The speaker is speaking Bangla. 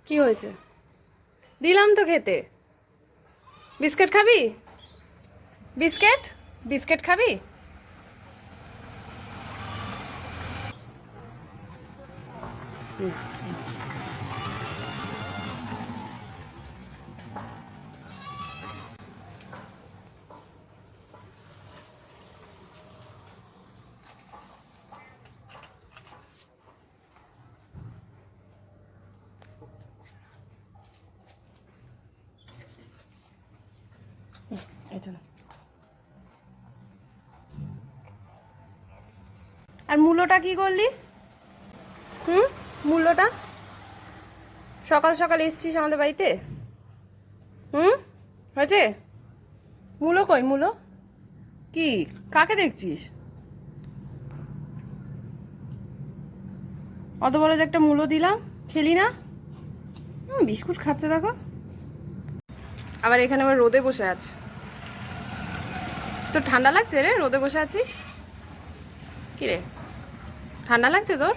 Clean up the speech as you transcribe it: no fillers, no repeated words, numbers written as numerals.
কি হয়েছে? দিলাম তো খেতে। বিস্কিট খাবি? বিস্কিট বিস্কিট খাবি? এটা না। আর মূলোটা কি করলি? মূলোটা সকাল সকাল এসছিস আমাদের বাড়িতে। হয়েছে? মূলো কই? মূলো কি? কাকে দেখছিস? অত বড় যে একটা মূলো দিলাম, খেলি না? বিস্কুট খাচ্ছে দেখো। আবার এখানে আবার রোদে বসে আছে। তোর ঠান্ডা লাগছে রে? রোদে বসে আছিস? কি রে, ঠান্ডা লাগছে তোর?